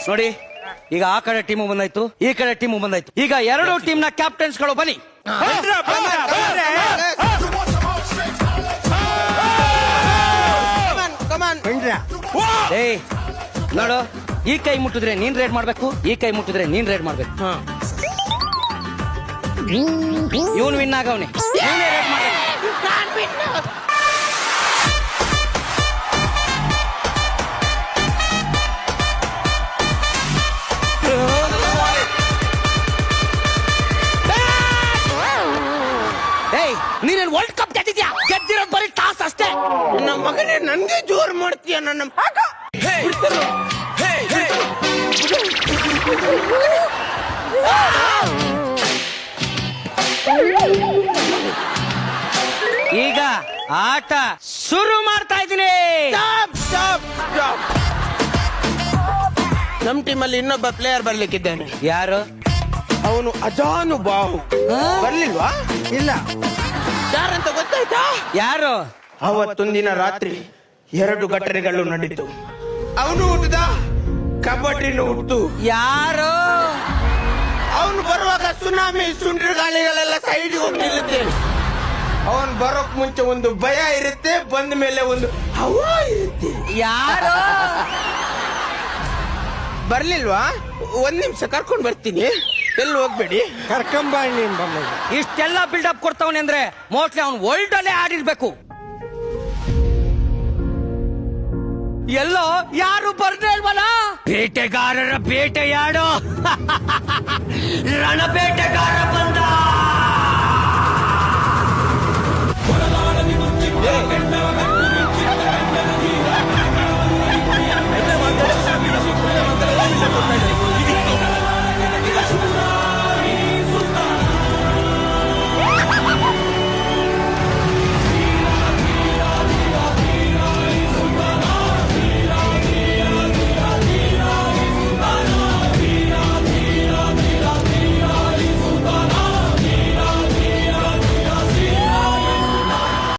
ನೋಡಿ, ಈಗ ಆ ಕಡೆ ಟೀಮು ಬಂದಾಯ್ತು, ಈ ಕಡೆ ಟೀಮು ಬಂದಾಯ್ತು. ಈಗ ಎರಡು ಟೀಮ್ ನ ಕ್ಯಾಪ್ಟನ್ಸ್ ಗಳು ಬನ್ನಿ. ಏಯ್ ನೋಡು, ಈ ಕೈ ಮುಟ್ಟಿದ್ರೆ ನೀನ್ ರೇಡ್ ಮಾಡ್ಬೇಕು, ಈ ಕೈ ಮುಟ್ಟಿದ್ರೆ ನೀನ್ ರೇಡ್ ಮಾಡ್ಬೇಕು. ಇವನ್ ವಿನ್ ಆಗವನೆ, ರೇಡ್ ಮಾಡಿ. ನೀನೇನ್ ವರ್ಲ್ಡ್ ಕಪ್ ಗೆದ್ದಿದ್ಯಾ? ಗೆದ್ದಿರೋದು ಬರೀ ಟಾಸ್ ಅಷ್ಟೇ. ನಮ್ಮ ಮಗನೇ ನನ್ಗೆ ಜೋರ್ ಮಾಡ್ತೀಯ ನನ್ನ ಮಗ. ಈಗ ಆಟ ಶುರು ಮಾಡ್ತಾ ಇದ್ದೀನಿ. ನಮ್ ಟೀಮಲ್ಲಿ ಇನ್ನೊಬ್ಬ ಪ್ಲೇಯರ್ ಬರ್ಲಿಕ್ಕಿದ್ದಾನೆ. ಯಾರು? ಅವನು ಅಜಾನುಬಾಹು. ಬರ್ಲಿಲ್ವಾ? ಇಲ್ಲ. ಯಾರಂತ ಗೊತ್ತಾಯ್ತಾ? ಯಾರು? ಅವತ್ತೊಂದಿನ ರಾತ್ರಿ 2 ಘಟನೆಗಳು ನಡೀತು. ಅವನು ಹುಟ್ಟದ, ಕಬಡ್ಡಿನೂ ಹುಟ್ಟು. ಯಾರು? ಅವನು ಬರುವಾಗ ಸುನಾಮಿ ಸುಂಡ್ರ ಗಾಳಿಗಳೆಲ್ಲ ಸೈಡ್ ಹೋಗಿ ನಿಲ್ಲುತ್ತೆ. ಅವನು ಬರೋಕ್ ಮುಂಚೆ ಒಂದು ಭಯ ಇರುತ್ತೆ, ಬಂದ ಮೇಲೆ ಒಂದು ಹವಾ ಇರುತ್ತೆ. ಯಾರು? ಬರ್ಲಿಲ್ವಾ? 1 ನಿಮಿಷ ಕರ್ಕೊಂಡ್ ಬರ್ತೀನಿ, ಎಲ್ಲಿ ಹೋಗ್ಬೇಡಿ. ಕರ್ಕೊಂಬಾಣಿ. ಇಷ್ಟೆಲ್ಲ ಬಿಲ್ಡಪ್ ಕೊಡ್ತಾವನೆ ಅಂದ್ರೆ ಮೋಸ್ಟ್ಲಿ ಅವ್ನು ವರ್ಲ್ಡ್ ಅಲ್ಲೇ ಆಡಿರ್ಬೇಕು. ಎಲ್ಲೋ ಯಾರು ಬರ್ದೇ ಇಲ್ವಲ್ಲ? ಬೇಟೆಗಾರರ ಬೇಟೆಯಾಡೋ ರಣಬೇಟೆಗಾರ ಬಂದ.